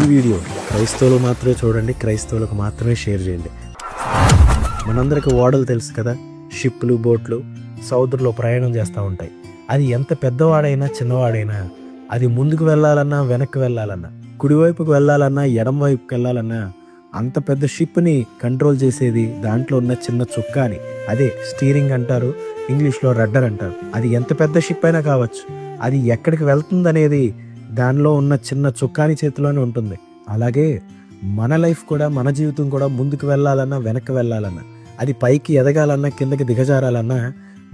ఈ వీడియో క్రైస్తవులు మాత్రమే చూడండి, క్రైస్తవులకు మాత్రమే షేర్ చేయండి. మనందరికీ ఓడలు తెలుసు కదా, షిప్లు, బోట్లు సముద్రంలో ప్రయాణం చేస్తూ ఉంటాయి. అది ఎంత పెద్దవాడైనా చిన్నవాడైనా, అది ముందుకు వెళ్ళాలన్నా వెనక్కి వెళ్ళాలన్నా, కుడివైపుకు వెళ్ళాలన్నా ఎడమ వైపుకి వెళ్ళాలన్నా, అంత పెద్ద షిప్ని కంట్రోల్ చేసేది దాంట్లో ఉన్న చిన్న చుక్కాని, అదే స్టీరింగ్ అంటారు, ఇంగ్లీష్లో రడ్డర్ అంటారు. అది ఎంత పెద్ద షిప్ అయినా కావచ్చు, అది ఎక్కడికి వెళ్తుందనేది దానిలో ఉన్న చిన్న చుక్కాని చేతిలోనే ఉంటుంది. అలాగే మన లైఫ్ కూడా, మన జీవితం కూడా ముందుకు వెళ్ళాలన్నా వెనక్కి వెళ్ళాలన్నా, అది పైకి ఎదగాలన్నా కిందకి దిగజారాలన్నా,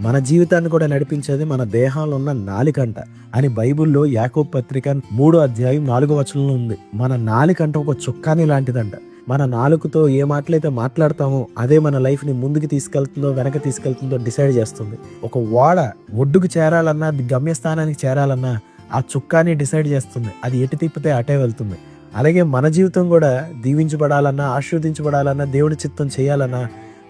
మన జీవితాన్ని కూడా నడిపించేది మన దేహంలో ఉన్న నాలుకంట అని బైబిల్లో యాకోబు పత్రిక 3వ అధ్యాయం 4వ వచనంలో ఉంది. మన నాలుకంట ఒక చుక్కాని లాంటిదంట. మన నాలుకతో ఏ మాటలైతే మాట్లాడతామో అదే మన లైఫ్ని ముందుకు తీసుకెళ్తుందో వెనక తీసుకెళ్తుందో డిసైడ్ చేస్తుంది. ఒక ఓడ ఒడ్డుకు చేరాలన్నా, గమ్యస్థానానికి చేరాలన్నా ఆ చుక్కాని డిసైడ్ చేస్తుంది. అది ఎటు తిప్పితే అటే వెళ్తుంది. అలాగే మన జీవితం కూడా దీవించబడాలన్నా, ఆశీర్వదించబడాలన్నా, దేవుడి చిత్తం చేయాలన్నా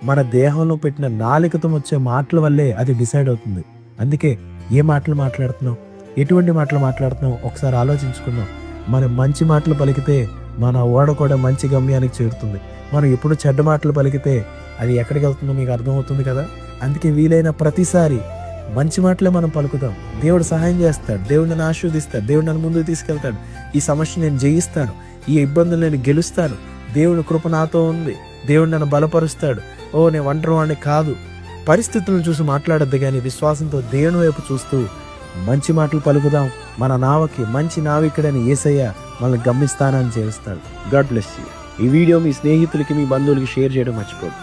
మన దేహంలో పెట్టిన నాలుకతో వచ్చే మాటల వల్లే అది డిసైడ్ అవుతుంది. అందుకే ఏ మాటలు మాట్లాడుతున్నాం, ఎటువంటి మాటలు మాట్లాడుతున్నాం ఒకసారి ఆలోచించుకుందాం. మనం మంచి మాటలు పలికితే మన ఓడ కూడా మంచి గమ్యానికి చేరుతుంది. మనం ఎప్పుడు చెడ్డ మాటలు పలికితే అది ఎక్కడికి వెళ్తుందో మీకు అర్థమవుతుంది కదా. అందుకే వీలైన ప్రతిసారి మంచి మాటలే మనం పలుకుతాం. దేవుడు సహాయం చేస్తాడు, దేవుడు నన్ను ఆశీర్వదిస్తాడు, దేవుడు నన్ను ముందుకు తీసుకెళ్తాడు, ఈ సమస్య నేను జయిస్తాను, ఈ ఇబ్బందులు నేను గెలుస్తాను, దేవుని కృప నాతో ఉంది, దేవుడు నన్ను బలపరుస్తాడు, నేను ఒంటరివాడిని కాదు. పరిస్థితులను చూసి మాట్లాడద్దు, కానీ విశ్వాసంతో దేవుని వైపు చూస్తూ మంచి మాటలు పలుకుదాం. మన నావకి మంచి నావికుడని యేసయ్య మనల్ని గమ్యస్థానాన్ని చేరుస్తాడు. God bless you. ఈ వీడియో మీ స్నేహితులకి, మీ బంధువులకి షేర్ చేయడం మర్చిపోదు.